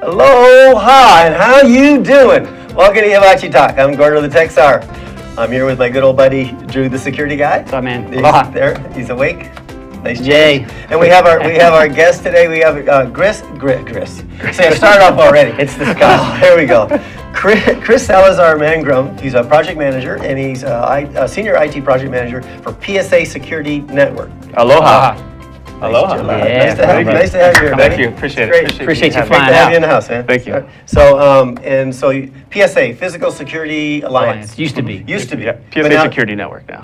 Aloha, and how you doing? Welcome to Hibachi Talk. I'm Gordon of the Tech Czar. I'm here with my good old buddy Drew, the security guy. What's up, man? He's there. He's awake. Nice Yay. change. And we have our guest today. We have Chris. See, I started off already. It's the sky. Here we go. Chris Salazar Mangrum. He's a project manager, and he's a senior IT project manager for PSA Security Network. Aloha. Aloha. Yeah. Nice to have you here, buddy. Thank you. Appreciate Great. it. Appreciate you Great flying to have out. you in the house, man. Thank you. So PSA, Physical Security Alliance. Used to be. Used to be. Yeah, But PSA now- Security Network now.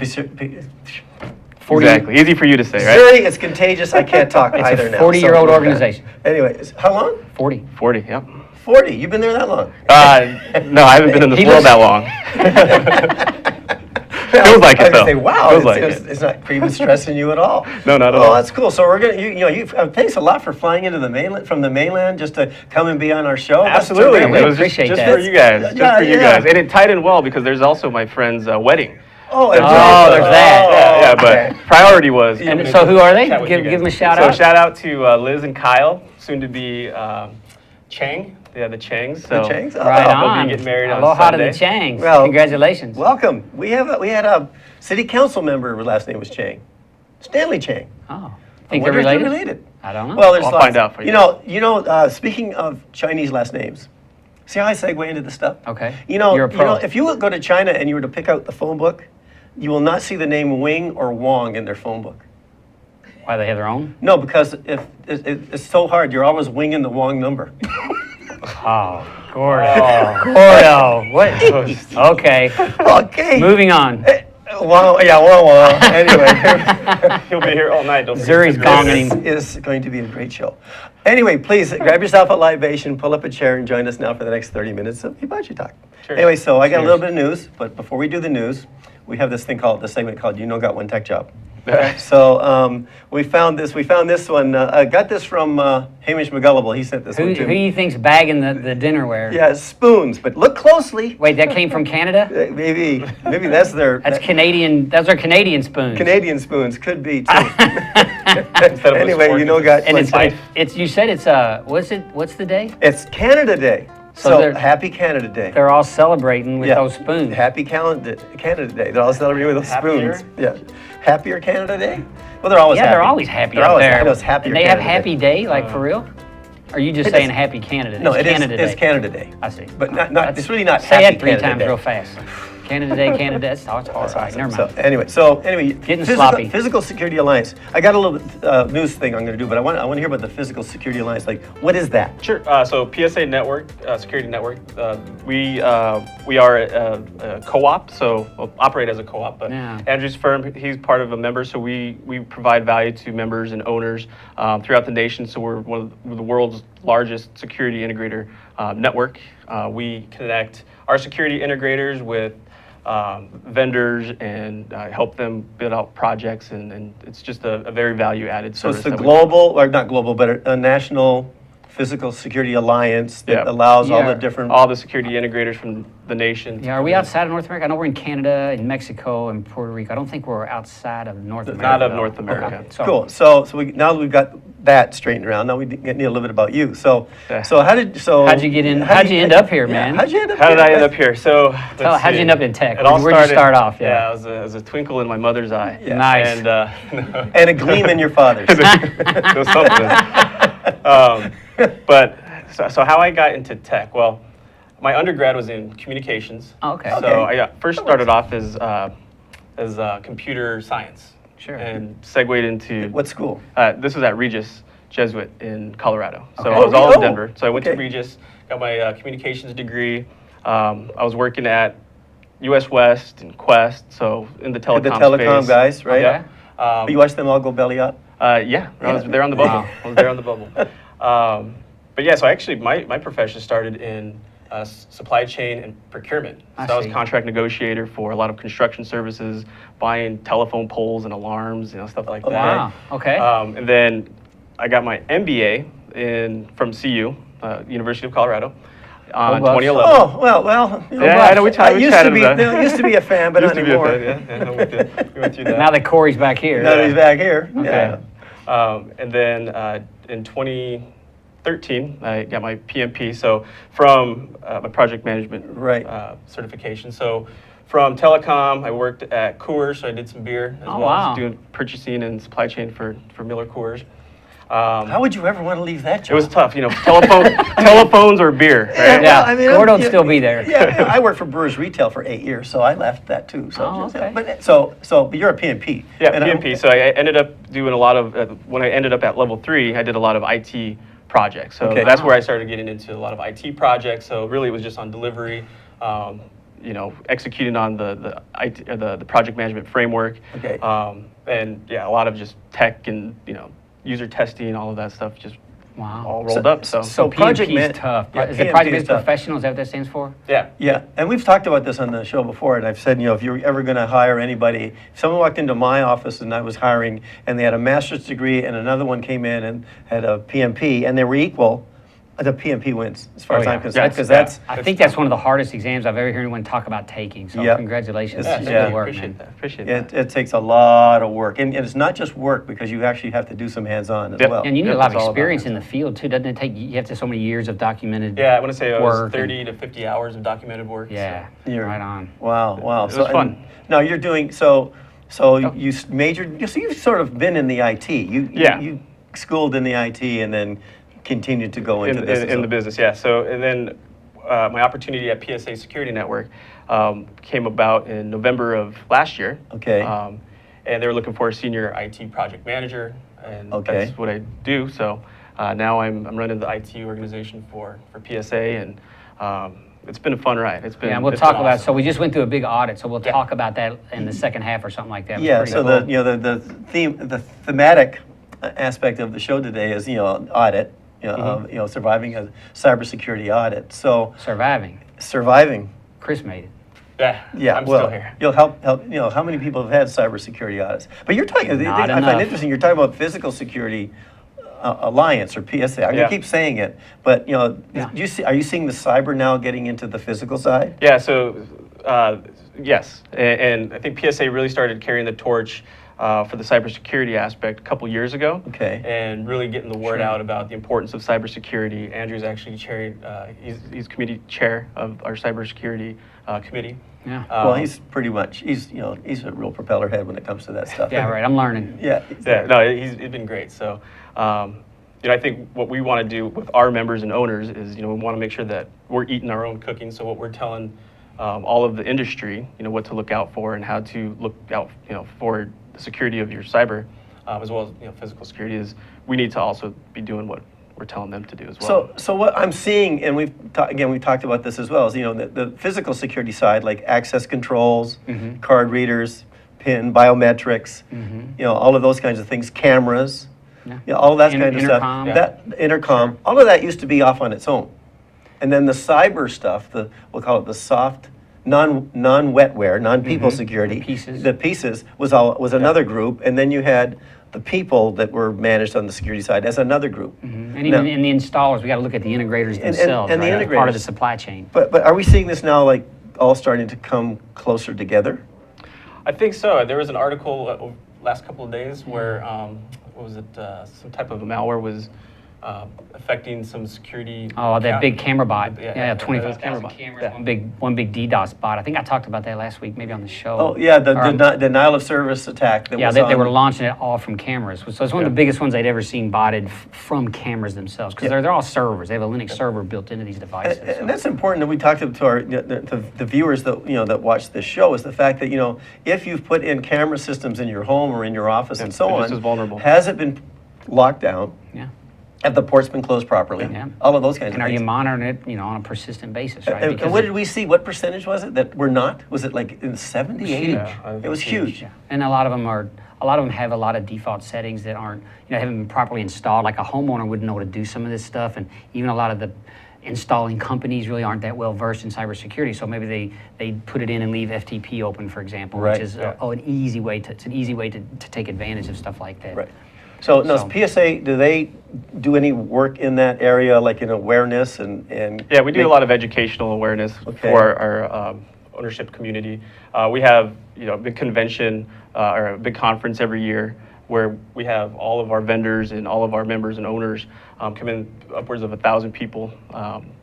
40 Exactly. Easy for you to say, right? Zuri, it's contagious. I can't talk It's either a now. 40-year-old So- organization. Anyway, how long? 40. 40, yep. 40. You've been there that long? No, I haven't been in this He world looks- that long. Feels like I was it, though. gonna say, wow, Feels like it's not creeping, stressing you at all. No, not at Oh, all. that's cool. So we're gonna, thanks a lot for flying into the mainland from the mainland just to come and be on our show. That's Absolutely. terrific. We It was appreciate just that. for you guys. Just Yeah, for you yeah. guys. And it tied in well because there's also my friend's wedding. Oh, there's that. Yeah, okay. but priority was. And so who are they? Chat with Give you them a guys. shout So out. shout out to Liz and Kyle, soon to be Chang. Yeah, the Changs. So Changs? Right Oh, on. they'll be getting married on Aloha to the Sunday. Changs. Well, Congratulations. Welcome. We had a city council member. Her last name was Chang, Stanley Chang. Oh. I Think they're wonder if related? I don't know. Well, there's I'll lots. find out for you. Speaking of Chinese last names, see how I segue into this stuff? Okay. You You're a pro. know, if you would go to China and you were to pick out the phone book, you will not see the name Wing or Wong in their phone book. Why they have their own? No, because if it's so hard, you're always winging the Wong number. Oh, Gordo. What? Okay. Okay. Moving on. Wow. Yeah. Wow. Anyway. He'll be here all night. Don't forget Zuri's to- gonging. This is going to be a great show. Anyway, please grab yourself a libation, pull up a chair, and join us now for the next 30 minutes of Hibachi Talk. Cheers. Anyway, so I got a Cheers. little bit of news, but before we do the news, we have this segment called "You Know Got One Tech Job." So we found this one. I got this from Hamish McGullible. He sent this Who one to do me. you think's bagging the dinnerware? Yeah, spoons, but look closely. Wait, that came from Canada? Maybe that's their That's Canadian. Those are Canadian spoons. Canadian spoons. Could be too. Instead of a Anyway, fork, you know, it's got And one it's tech- it's you said it's what's the day? It's Canada Day. So So they're- happy Canada Day. They're all celebrating with Yeah. those spoons. Happy Canada Day. They're all celebrating with those Happier? spoons. Yeah. Happier Canada Day? Well, they're always Yeah, happy. they're always happy They're out always, there. I know it's happier And they have Canada Happy Day, like for real? Or are you just It saying is. Happy Canada? No, it's it is. Canada It's Day. Canada Day. I see. But not. It's really not Say happy it three Canada times Day. real fast. Canada Day, Canada Day. It's hard. All right, never mind. So anyway, Getting sloppy. Physical Security Alliance. I got a little news thing I'm going to do, but I want to hear about the Physical Security Alliance. Like, what is that? Sure. So PSA Network, Security Network, we are a co-op, so we'll operate as a co-op. But Yeah. Andrew's firm, he's part of a member, so we provide value to members and owners throughout the nation. So we're one of the world's largest security integrator network. We connect our security integrators with vendors and help them build out projects, and it's just a very value-added So service. it's the that we- global, or not global, but a national Physical Security Alliance that Yeah. allows all Yeah. the different. all the security integrators from the nation. Yeah, are we outside of North America? I know we're in Canada, in Mexico, and Puerto Rico. I don't think we're outside of North America. Not of though. North America. Okay, so- Cool. So now that we've got that straightened around, now we need a little bit about you. So Yeah. how'd you get in? How'd you end up here, man? How'd you end up How here? did I end up here? So How'd you end up in tech? It all Where'd you started- start off? Yeah, it was a twinkle in my mother's eye. Yeah. Nice. And And a gleam in your father's. it was something. But so how I got into tech? Well, my undergrad was in communications. Oh, okay. So Okay. I first started off as computer science. Sure. And segued into What school? this was at Regis Jesuit in Colorado. So Okay. I was all Oh, in Denver. So I went okay. to Regis, got my communications degree. I was working at US West and Quest, so in the telecom The telecom space. guys, right? Yeah. You watched them all go belly up? Yeah, I was there on the bubble. Wow. I was there on the bubble. But yeah, so actually my profession started in supply chain and procurement. So I was see. contract negotiator for a lot of construction services, buying telephone poles and alarms, stuff like that. Wow. Okay. And then I got my MBA from CU, University of Colorado, in Bucks. 2011. Oh, well. Yeah, I know we I used to chatted be, about it. used to be a fan, but Used not to be a anymore. fan, yeah. We went through that. Now that Corey's back here. Now that he's back here. Okay. Yeah. And then in 20 13, I got my PMP, so from my project management Right. certification. So from telecom, I worked at Coors, so I did some beer as Oh, well, wow. doing purchasing and supply chain for Miller Coors. How would you ever want to leave that It job? was tough, telephones or beer, right? Yeah, Well, I mean, Gordon yeah, still be there. Yeah, I worked for Brewers Retail for 8 years, so I left that too. So, Oh, okay. But you're a PMP. Yeah, And I'm- PMP. So I ended up doing a lot of, when I ended up at level 3, I did a lot of IT projects. So Okay. that's Wow. where I started getting into a lot of IT projects. So really it was just on delivery, executing on the project management framework. Okay. And yeah, a lot of just tech and, user testing, all of that stuff just Wow. all rolled up. So so PMP project is man- tough. yeah, Is it PMP project is based tough. professional? Is that what that stands for? yeah. Yeah, and we've talked about this on the show before, and I've said, if you're ever going to hire anybody, if someone walked into my office and I was hiring, and they had a master's degree, and another one came in and had a PMP, and they were equal, the PMP wins, as far Oh, as yeah. I'm concerned, because Yeah. that's, I think that's one of the hardest exams I've ever heard anyone talk about taking. So Yep. congratulations. It's- It's yeah. good work, Appreciate man. that. Appreciate it, that. it takes a lot of work, and it's not just work, because you actually have to do some hands-on as Yep. well. And you need Yeah, a lot of that's all about experience it. in the field too, doesn't it? Take you have to so many years of documented. Yeah, I want to say it was work 30 to 50 hours of documented work. Yeah. You're- Right on. Wow, wow. It was fun. and now you're doing, you majored, so you've sort of been in the IT. Yeah. You schooled in the IT and then continued to go into this. in the business, yeah. So, and then my opportunity at PSA Security Network came about in November of last year. Okay. And they were looking for a senior IT project manager, and Okay. that's what I do. So now I'm running the IT organization for PSA, and it's been a fun ride. It's been Yeah, we'll it's talk been about. awesome. So we just went through a big audit. So we'll Yeah. talk about that in the second half or something like that. It was Yeah, pretty so cool. the thematic aspect of the show today is, audit, surviving a cybersecurity audit. So surviving. Chris made it. Yeah, I'm well, still here. you'll help. How many people have had cybersecurity audits? But you're talking. Not I find enough. interesting. You're talking about Physical Security Alliance or PSA. I'm Yeah. gonna keep saying it, but Yeah. are you seeing the cyber now getting into the physical side? Yeah, so yes, and I think PSA really started carrying the torch for the cybersecurity aspect a couple years ago. Okay. And really getting the word Sure. out about the importance of cybersecurity. Andrew's actually chairing, he's committee chair of our cybersecurity committee. Yeah. Well, he's pretty much he's a real propeller head when it comes to that stuff. Yeah, right. I'm learning. Yeah. Yeah, no, he's been great. So, I think what we want to do with our members and owners is, we want to make sure that we're eating our own cooking. So what we're telling all of the industry, what to look out for and how to look out, for the security of your cyber, as well as, physical security, is we need to also be doing what we're telling them to do as well. So what I'm seeing, and we've talked about this as well, is the physical security side, like access controls, card readers, PIN, biometrics, all of those kinds of things, cameras, Yeah. all of that kind of Intercom. stuff. That intercom, all of that used to be off on its own, and then the cyber stuff, we'll call it the soft, non-wetware, non-people security, The pieces. was another group, and then you had the people that were managed on the security side as another group. And even in the installers, we got to look at the integrators and themselves. the right? That's part of integrators. the supply chain. But are we seeing this now, like all starting to come closer together? I think so. There was an article last couple of days where, what was it, some type of malware was affecting some security. Oh, that big camera bot. Yeah, Yeah, that 25,000 was cameras. yeah. One big DDoS bot. I think I talked about that last week, maybe on the show. Oh, yeah, the Or- denial of service attack that Yeah, was they were on- launching it all from cameras. So it's one of the biggest ones I'd ever seen botted from cameras themselves, because they're all servers. They have a Linux server built into these devices. And so. that's important that we talk to our the viewers that that watch this show, is the fact that if you've put in camera systems in your home or in your office and so they're on, just as vulnerable. has it been locked down? Yeah. Have the ports been closed properly? Yeah. All of those kinds And of are things. you monitoring it, on a persistent basis, right? And what did we see? What percentage was it that were not? Was it like in 70, 80? Yeah, It was huge. Yeah. And a lot of them have a lot of default settings that aren't, haven't been properly installed. Like a homeowner wouldn't know how to do some of this stuff, and even a lot of the installing companies really aren't that well versed in cybersecurity. So maybe they put it in and leave FTP open, for example, Right. which is an easy way to take advantage of stuff like that. Right. So, now, So- PSA, do they do any work in that area, like in awareness and Yeah, we do make- a lot of educational awareness Okay. for our ownership community. We have, a big convention or a big conference every year where we have all of our vendors and all of our members and owners come in, upwards of 1,000 people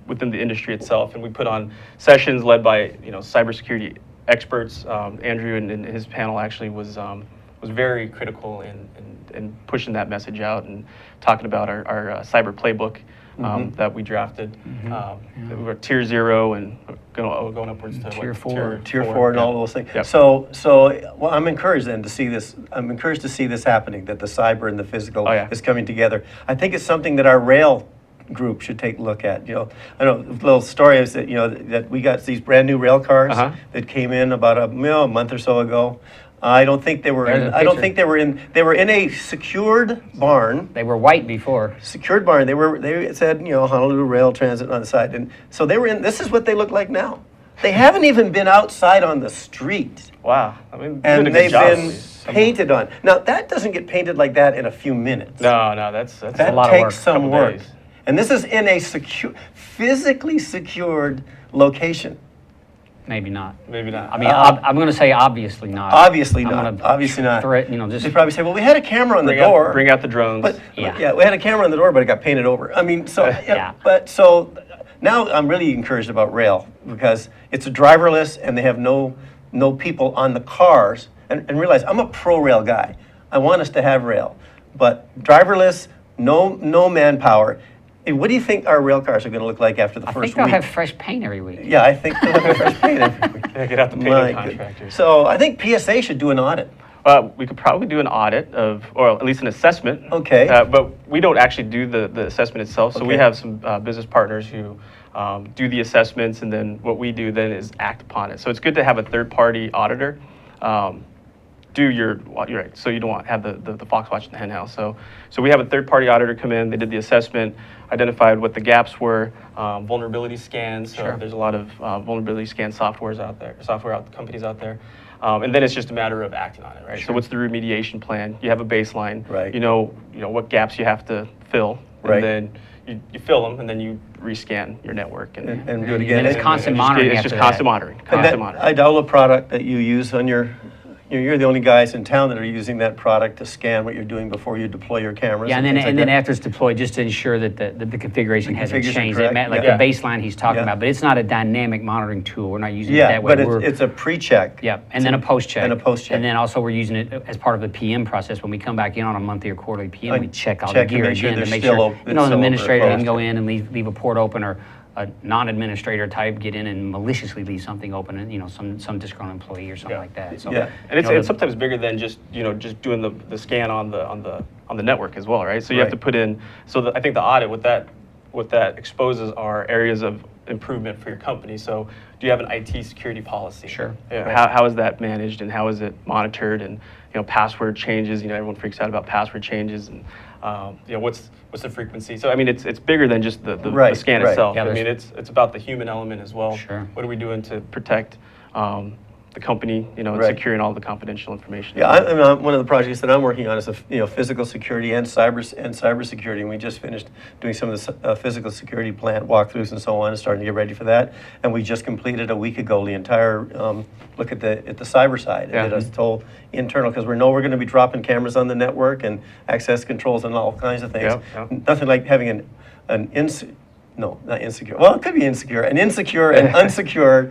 within the industry itself, and we put on sessions led by cybersecurity experts. Andrew and his panel actually was very critical in pushing that message out and talking about our cyber playbook that we drafted. We were tier 0 and going upwards to Tier 4. Tier 4 and all those things. Yep. So well, I'm encouraged then to see this. I'm encouraged to see this happening, that the cyber and the physical is coming together. I think it's something that our rail group should take a look at. I know the little story is that that we got these brand new rail cars that came in about a month or so ago. I don't think they were in. I don't think they were in. They were in a secured barn. They were white before. Secured barn. They said Honolulu Rail Transit on the side, and so they were in. This is what they look like now. They haven't even been outside on the street. Wow. I mean, And doing a good they've job. been painted on. Now that doesn't get painted like that in a few minutes. No, that's That a lot takes of work. some couple work. days. And this is in a physically secured location. Maybe not. Maybe not. I mean, I'm going to say obviously not. Obviously I'm not. gonna Obviously not. just They probably say, well, we had a camera on the bring out, door. bring out the drones. But Yeah. we had a camera on the door, but it got painted over. I mean, so Yeah. But so now I'm really encouraged about rail because it's a driverless and they have no people on the cars. And realize I'm a pro rail guy. I want us to have rail, but driverless, no manpower. And what do you think our rail cars are going to look like after the I first think they'll week? have fresh paint every week. Yeah, I think they'll have fresh paint every week. Yeah, get out the painting My contractors. goodness. So I think PSA should do an audit. We could probably do an audit or at least an assessment. Okay. But we don't actually do the assessment itself. So we Okay. have some business partners who do the assessments, and then what we do then is act upon it. So it's good to have a third-party auditor do you're right. So you don't have the fox watching the hen house. So we have a third-party auditor come in. They did the assessment, identified what the gaps were, vulnerability scans. So Sure. there's a lot of vulnerability scan software companies out there. And then it's just a matter of acting on it, right? So what's the remediation plan? You have a baseline. Right. You know what gaps you have to fill, and Right. then you fill them, and then you rescan your network and And do it again. And it's constant monitoring It's just after constant that. monitoring. And Constant that monitoring. iDownload product that you use on your, you're the only guys in town that are using that product to scan what you're doing before you deploy your cameras. Yeah, and then things like that. after it's deployed, just to ensure that the configuration hasn't configuration changed. correct, Like yeah. the baseline he's talking Yeah. about, but it's not a dynamic monitoring tool. We're not using it Yeah, that way. but it's a pre-check. Yeah, and then a post check. And a post check. And then also we're using it as part of the PM process. When we come back in on a monthly or quarterly PM, Like, we check all check the and gear make sure again to they're make still sure open- an still open or administrator can closed. go in and leave a port open, or a non-administrator type get in and maliciously leave something open, and some disgruntled employee or something Yeah. like that. So, Yeah. And it's the- sometimes bigger than just doing the scan on the network as well, right? So you have Right. to put in. So I think the audit what that exposes are areas of improvement for your company. So do you have an IT security policy? Sure. Yeah, Right. how is that managed and how is it monitored? And password changes. Everyone freaks out about password changes, and what's the frequency? So I mean, it's bigger than just the Right, scan right. itself. Yeah, I mean, there's- it's about the human element as well. Sure. What are we doing to protect the company, and Right. securing all the confidential information? Yeah, I mean, one of the projects that I'm working on is physical security and cybersecurity, and we just finished doing some of the physical security plant walkthroughs and so on, and starting to get ready for that. And we just completed a week ago the entire look at the cyber side. Yeah. And did a whole internal, because we're going to be dropping cameras on the network and access controls and all kinds of things. Yeah, Nothing like having not insecure. Well, it could be insecure, an insecure and unsecure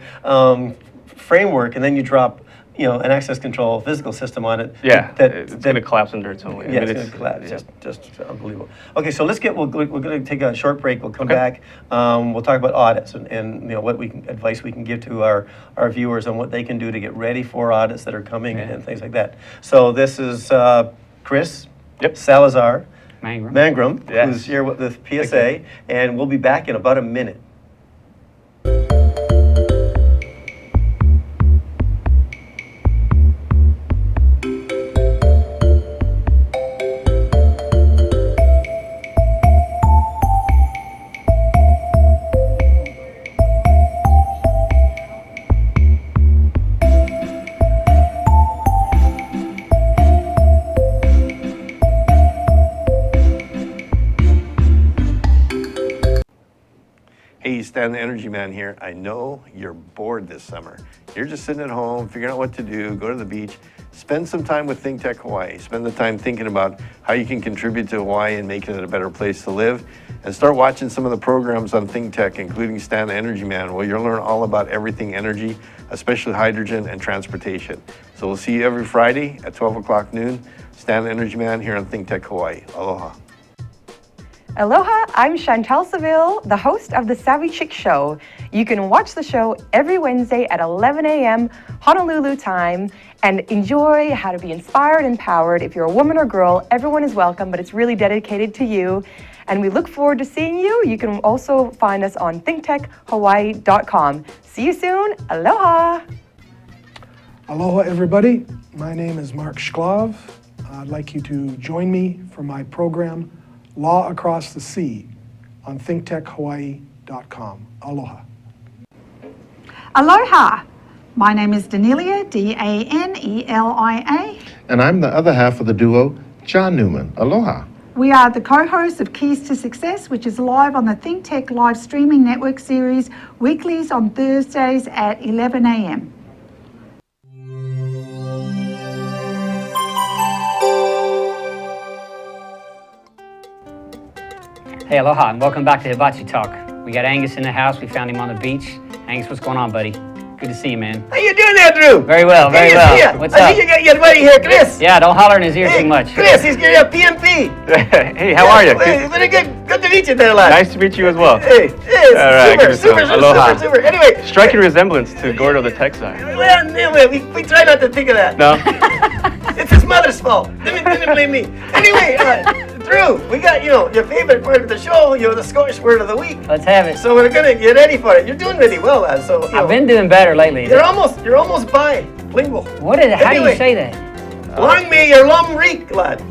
framework, and then you drop, an access control physical system on it. Yeah, that it's going to collapse under its own weight. yeah, I mean, it's going to collapse. yeah. Just unbelievable. Okay, so we're going to take a short break. We'll come Okay. back. We'll talk about audits and what advice we can give to our viewers on what they can do to get ready for audits that are coming and things like that. So this is Chris Yep. Salazar Mangrum. Mangrum, who's here with the PSA, and we'll be back in about a minute. Hey, Stan the Energy Man here. I know you're bored this summer. You're just sitting at home, figuring out what to do, go to the beach. Spend some time with ThinkTech Hawaii. Spend the time thinking about how you can contribute to Hawaii and making it a better place to live. And start watching some of the programs on ThinkTech, including Stan the Energy Man, where you'll learn all about everything energy, especially hydrogen and transportation. So we'll see you every Friday at 12 o'clock noon. Stan the Energy Man here on ThinkTech Hawaii. Aloha. Aloha, I'm Chantal Seville, the host of the Savvy Chick Show. You can watch the show every Wednesday at 11 a.m. Honolulu time and enjoy how to be inspired and empowered. If you're a woman or girl, everyone is welcome, but it's really dedicated to you. And we look forward to seeing you. You can also find us on thinktechhawaii.com. See you soon. Aloha. Aloha, everybody. My name is Mark Shklov. I'd like you to join me for my program, Law Across the Sea, on thinktechhawaii.com. Aloha. Aloha! My name is Danelia, D-A-N-E-L-I-A. And I'm the other half of the duo, John Newman. Aloha. We are the co-hosts of Keys to Success, which is live on the ThinkTech live streaming network series, weeklies on Thursdays at 11 a.m. Hey, aloha, and welcome back to Hibachi Talk. We got Angus in the house. We found him on the beach. Angus, what's going on, buddy? Good to see you, man. How you doing there, Drew? Very well, very Good to see well. ya. What's I up? think you got your buddy here, Chris. Yeah, don't holler in his ear too much. Chris, he's getting a PMP. Hey, how are you? Hey, very good. Good to meet you there, lad. Nice to meet you as well. Hey, All right, good super, stuff. Aloha. super. Anyway, Striking resemblance to Gordo the tech guy. well, anyway, we try not to think of that. No? It's his mother's fault. Didn't blame me. Anyway, Drew, we got, your favorite part of the show, the Scottish word of the week. Let's have it. So we're gonna get ready for it. You're doing really well, lad. So I've been doing better lately. You're almost bilingual. How do you Anyway. say that? Long may your lum reek, lad.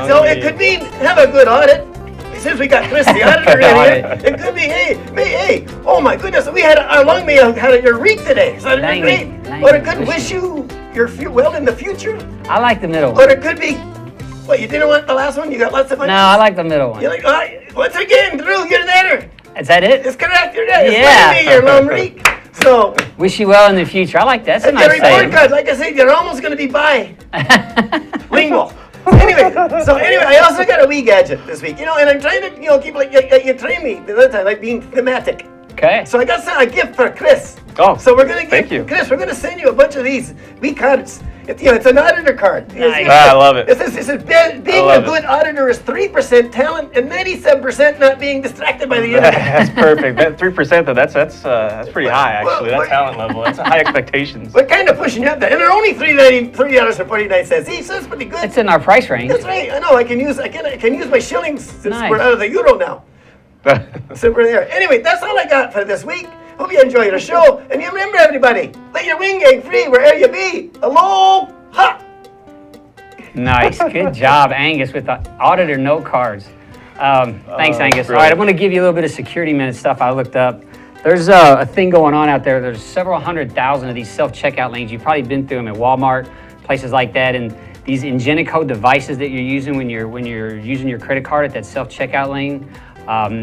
So it could mean have a good audit. Since we got Chris, the auditor, in here, it could be, hey, oh my goodness, we had our long may have had your reek today. So that'd be great. Or it could wish you well in the future. I like the middle Or one. it could be, what, you didn't want the last one? You got lots of fun? No, I like the middle one. You're like, once again, Drew, you're there. Is that it? It's correct, you're there. It's Yeah. me, your long reek. So, Wish you well in the future. I like that. That's a and your nice report saying. card, like I said, you're almost going to be bilingual. Anyway, I also got a wee gadget this week, and I'm trying to, keep like you trained me the other time, like being thematic. Okay. So I got a gift for Chris. Oh, So we're gonna thank you. Chris, we're gonna send you a bunch of these wee cards. It's an auditor card. Nice. I love it. This is being a love it. good auditor is 3% talent and 97% not being distracted by the internet. That's perfect. That 3% though, that's pretty high actually. Well, That talent level. That's high expectations. We're kind of pushing you up there, and they're only $3.49. See, so that's pretty good. It's in our price range. That's right. I know. I can use my shillings since Nice. we're out of the euro now. So we're there. Anyway, that's all I got for this week. Hope you enjoy the show. And you remember, everybody, let your ring gang free wherever you be. Aloha! Nice. Good job, Angus, with the auditor note cards. Thanks, Angus. All right, I'm going to give you a little bit of security minute stuff I looked up. There's a thing going on out there. There's several 100,000 of these self-checkout lanes. You've probably been through them at Walmart, places like that. And these Ingenico devices that you're using when you're using your credit card at that self-checkout lane.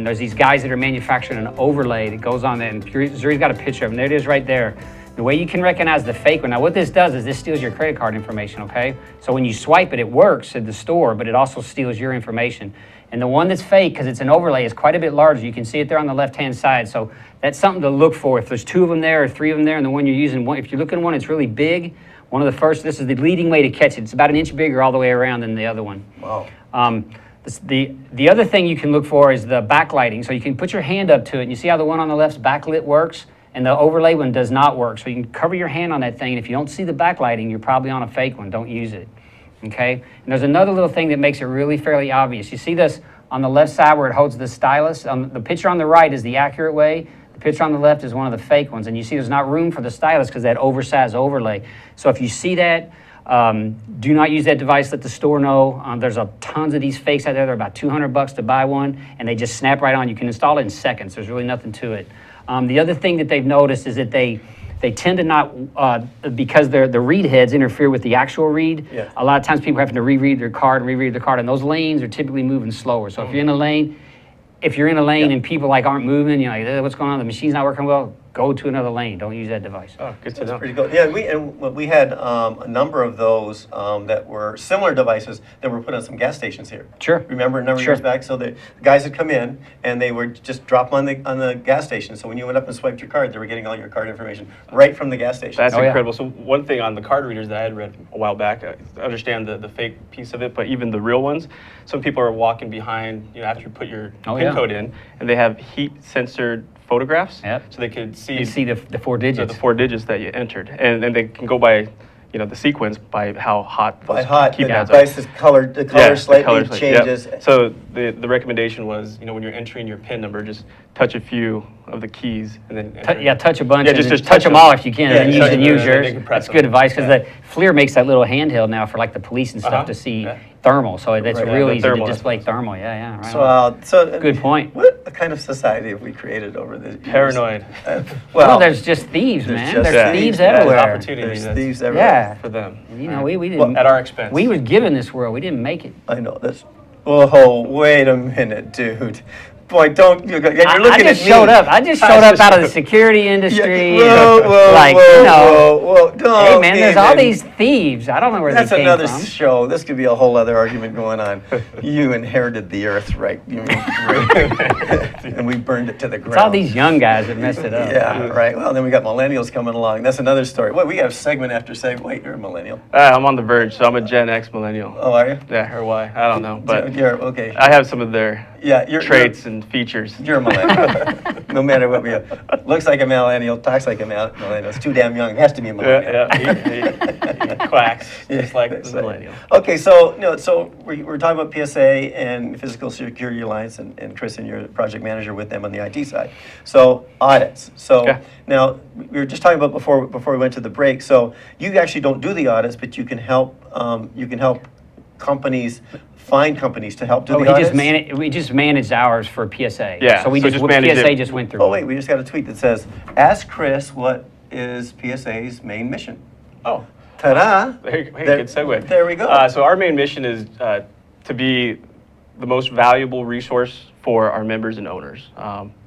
There's these guys that are manufacturing an overlay that goes on there, and Zuri's got a picture of them. There it is right there. The way you can recognize the fake one. Now what this does is this steals your credit card information, okay? So when you swipe it, it works at the store, but it also steals your information. And the one that's fake, because it's an overlay, is quite a bit larger. You can see it there on the left-hand side. So that's something to look for. If there's 2 of them there or 3 of them there, and the one you're using, if you're looking at one that's really big, one of the first, this is the leading way to catch it. It's about 1 inch bigger all the way around than the other one. Wow. The other thing you can look for is the backlighting. So you can put your hand up to it, and you see how the one on the left's backlit works, and the overlay one does not work. So you can cover your hand on that thing, and if you don't see the backlighting, you're probably on a fake one. Don't use it, okay? And there's another little thing that makes it really fairly obvious. You see this on the left side where it holds the stylus? The picture on the right is the accurate way. The picture on the left is one of the fake ones, and you see there's not room for the stylus because that oversized overlay. So if you see that, do not use that device. Let the store know. There's tons of these fakes out there. They're about $200 to buy one, and they just snap right on. You can install it in seconds. There's really nothing to it. The other thing that they've noticed is that they tend to not, because the read heads interfere with the actual read. Yeah. A lot of times people are having to reread their card, and those lanes are typically moving slower. So if you're in a lane, if you're in a lane and people like aren't moving, you're like, what's going on? The machine's not working well. Go to another lane. Don't use that device. Oh, good to That's know. pretty good. Yeah, we had a number of those that were similar devices that were put on some gas stations here. Sure. Remember a number of Sure. years back? So the guys would come in and they would just drop them on the gas station. So when you went up and swiped your card, they were getting all your card information right from the gas station. That's Oh, yeah. incredible. So one thing on the card readers that I had read a while back, I understand the fake piece of it, but even the real ones, some people are walking behind, after you put your Oh, PIN yeah. code in, and they have heat censored photographs, Yep. so they could see, You see the 4 the digits. 4 digits that you entered, and then they can go by, the sequence by how hot By those hot, the keypads are. device is colored, the color the slightly color slightly, yep. changes. So the recommendation was, when you're entering your PIN number, just touch a few of the keys and then enter. Touch a bunch. Yeah, and just- then just touch touch them them. all if you can, Yeah, and then use touch the them, and use then they yours. can press That's a good them. advice because Yeah. the FLIR makes that little handheld now for like the police and stuff Uh-huh. to see Yeah. thermal. So that's Right. real The easy thermal, to that's display thermal. Yeah, right. So Good point. What kind of society have we created over the years? Paranoid. Well, there's just thieves, man. just There's thieves. thieves Yeah, There's everywhere. opportunity There's that's thieves everywhere. Yeah. for them. We didn't. At our expense. We was given this world. We didn't make it. I know this. Oh, wait a minute, dude. Boy, don't you're looking I at me. just showed up. I just showed up out of the security Yeah, industry. whoa, and, whoa, like, whoa. Don't. Hey, man, there's all even- these thieves. I don't know where That's they came another from. show. This could be a whole other argument going on. You inherited the earth, right? And we burned it to the ground. It's all these young guys that messed it up. Yeah, right. Well, then we got millennials coming along. That's another story. Well, we have segment after segment. Wait, you're a millennial. I'm on the verge, so I'm a Gen X millennial. Oh, are you? Yeah, or Y, I don't know, but You're okay. I have some of their Yeah, you're traits and features. You're a millennial. No matter what we are. Looks like a millennial, talks like a millennial. It's too damn young. It has to be a millennial. He quacks just like that's the right. millennial. Okay, so we're talking about PSA and Physical Security Alliance, and Chris, and you're the project manager with them on the IT side. So audits. So Okay. now we were just talking about before we went to the break. So you actually don't do the audits, but you can help companies find companies to help do the audits. We just managed ours for PSA. Yeah, So we so just just manage PSA it. just went through. Oh wait, we just got a tweet that says, "Ask Chris what is PSA's main mission." Oh, Ta-da! hey, There- good segue. There we go. So our main mission is to be the most valuable resource for our members and owners.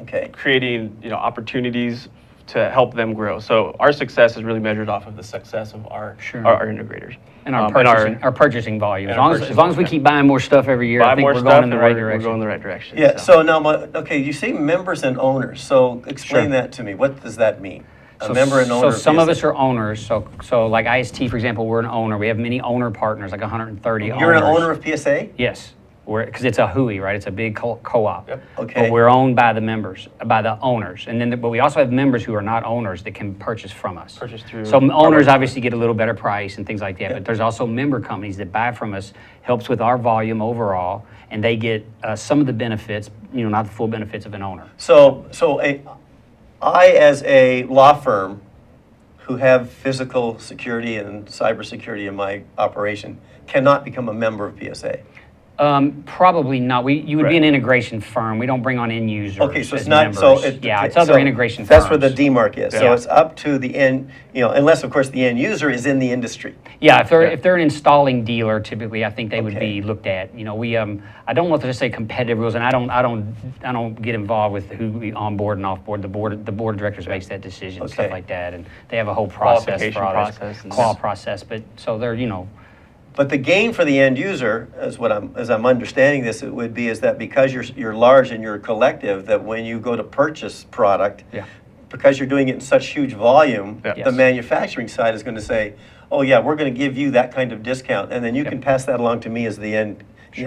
Okay. Creating opportunities to help them grow. So our success is really measured off of the success of our Sure. our integrators And our purchasing volume. As and our long as purchasing we volume. keep buying more stuff every year, I buy think more we're stuff going in the and right we're direction. going in the right direction. Yeah. So now, okay, you say members and owners. So explain Sure. that to me. What does that mean? A member and owner. So some of PSA. us are owners. So like IST, for example, we're an owner. We have many owner partners, like 130 owners. You're an owner of PSA. Yes. Because it's a HUI, right? It's a big co-op. Yep. Okay. But we're owned by the members, by the owners. And then, but we also have members who are not owners that can purchase from us. Purchase through So our owners website. obviously get a little better price and things like that. But there's also member companies that buy from us, helps with our volume overall, and they get some of the benefits, not the full benefits of an owner. So I, as a law firm who have physical security and cybersecurity in my operation, cannot become a member of PSA. Probably not. You would be Right. an integration firm. We don't bring on end users. Okay, so it's as not, so members. it. Yeah, it's okay, other so integration That's firms. where the demarc is. So Yeah. it's up to the end, unless of course the end user is in the industry. Yeah, if they're an installing dealer, typically I think they would Okay. be looked at. I don't want to just say competitive rules, and I don't get involved with who we onboard and offboard. The board of directors makes that decision, stuff Okay. like that, and they have a whole process Qualification for audits, process and- qual process. But so they're But the gain for the end user, as I'm understanding this, it would be is that because you're large and you're collective, that when you go to purchase product, Yeah. because you're doing it in such huge volume, Yeah. the Yes. manufacturing side is going to say, "Oh yeah, we're going to give you that kind of discount," and then you can pass that along to me as the end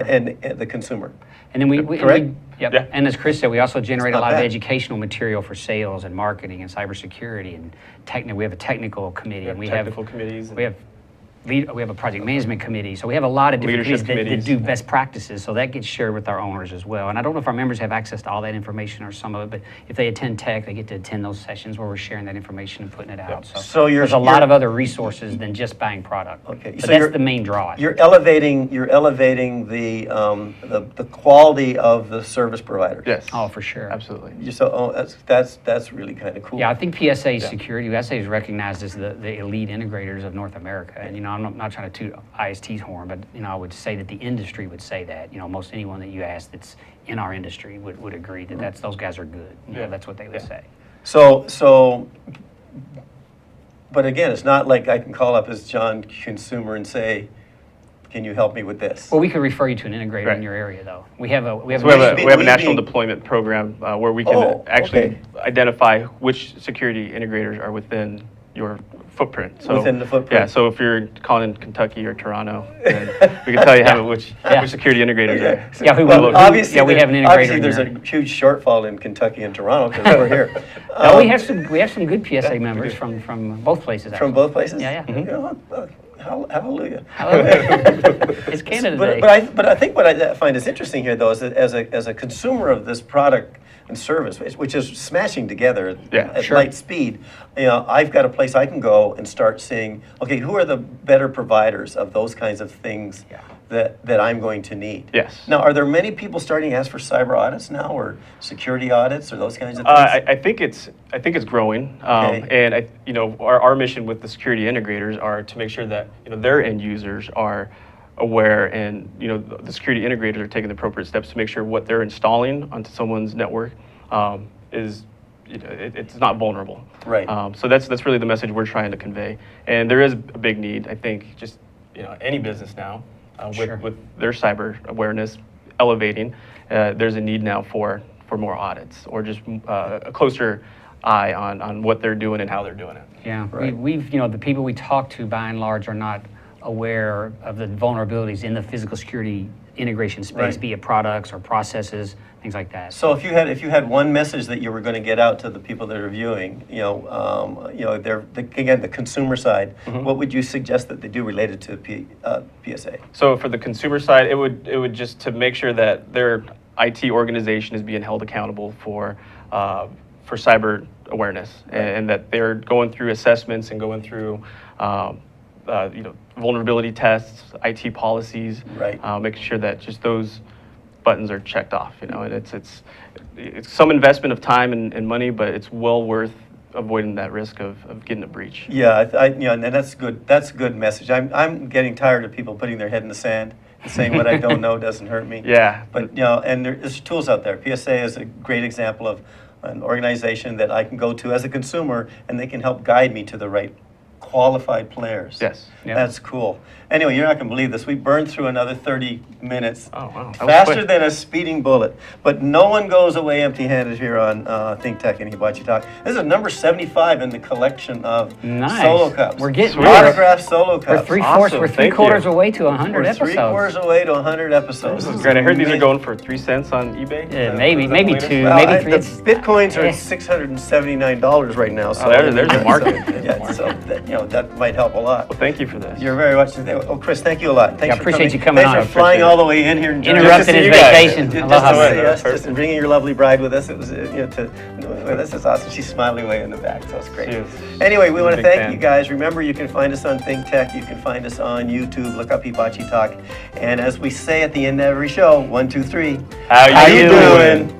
and the consumer. And then Correct? Yep. Yeah. And as Chris said, we also generate a not lot of bad. educational material for sales and marketing and cybersecurity and we have a technical committee and we have technical committees. we have a project management committee, so we have a lot of different Leadership committees that committees. do best practices, so that gets shared with our owners as well. And I don't know if our members have access to all that information or some of it, but if they attend tech, they get to attend those sessions where we're sharing that information and putting it out. So there's a lot of other resources than just buying product. Okay, But so that's you're- the main draw. You're elevating the quality of the service providers. Yes. Oh, for sure. Absolutely. That's really kind of cool. Yeah, I think PSA Security, PSA is recognized as the elite integrators of North America. And, I'm not trying to toot IST's horn, but I would say that the industry would say that. Most anyone that you ask that's in our industry would agree that those guys are good. That's what they would say. So, but again, it's not like I can call up as John Consumer and say, can you help me with this? Well, we could refer you to an integrator Right. in your area, though. We have a So we have a national be- deployment program where we can Oh, actually okay. identify which security integrators are within your footprint. So, Within the footprint. Yeah, so if you're calling in Kentucky or Toronto, then we can tell you which security integrators are. Yeah, Well, obviously, we have an integrator obviously in there's your- a huge shortfall in Kentucky and Toronto because we're here. No, we have some good PSA members from both places. From actually. both places? Yeah, yeah. You know, hallelujah. It's Canada But, Day. but I think what I find is interesting here, though, is that as a consumer of this product and service, which is smashing together at sure. light speed, I've got a place I can go and start seeing, okay, who are the better providers of those kinds of things that I'm going to need? Yes. Now, are there many people starting to ask for cyber audits now, or security audits, or those kinds of things? I think it's growing, Okay. and our mission with the security integrators are to make sure that their end users are aware, and the security integrators are taking the appropriate steps to make sure what they're installing onto someone's network is it's not vulnerable. Right. So that's really the message we're trying to convey, and there is a big need. I think just any business now with their cyber awareness elevating, there's a need now for more audits or just a closer eye on what they're doing and how they're doing it. Yeah, Right. we've the people we talk to by and large are not aware of the vulnerabilities in the physical security integration space, Right. be it products or processes, things like that. So if you had one message that you were going to get out to the people that are viewing, again, the consumer side, what would you suggest that they do related to PSA? So for the consumer side, it would just to make sure that their IT organization is being held accountable for cyber awareness, and that they're going through assessments and going through vulnerability tests, IT policies, Right. Making sure that just those buttons are checked off. And it's some investment of time and money, but it's well worth avoiding that risk of getting a breach. Yeah, and that's good. That's a good message. I'm getting tired of people putting their head in the sand and saying what I don't know doesn't hurt me. Yeah. But and there's tools out there. PSA is a great example of an organization that I can go to as a consumer, and they can help guide me to the right qualified players. Yes. Yeah. That's cool. Anyway, you're not going to believe this. We burned through another 30 minutes. Oh, wow. That was Faster quick. than a speeding bullet. But no one goes away empty-handed here on Think Tech and Hibachi Talk. This is number 75 in the collection of Nice. solo cups. We're getting autographed solo We're cups. three-fourths. Awesome. We're Thank three-quarters you. away to 100 We're episodes. three-quarters away to 100 episodes. This is great. I heard these are going for 3 cents on eBay. Yeah, Is maybe that the latest? two, Well, maybe three. the It's- Bitcoins are Yeah. at $679 right now. So there's a market. Yeah, so that might help a lot. Well, thank you for this. You're very much. Oh, Chris, thank you a lot. Thanks Yeah, appreciate you coming on. Thanks for flying all the way in here and joining us. Interrupted his you guys. vacation. Just Aloha. to see That was us, just bringing your lovely bride with us. It was, this is awesome. She's smiling away in the back, so it's great. She is. Anyway, we She's a want to big thank fan. you guys. Remember, you can find us on Think Tech. You can find us on YouTube. Look up Hibachi Talk. And as we say at the end of every show, 1, 2, 3. How you doing?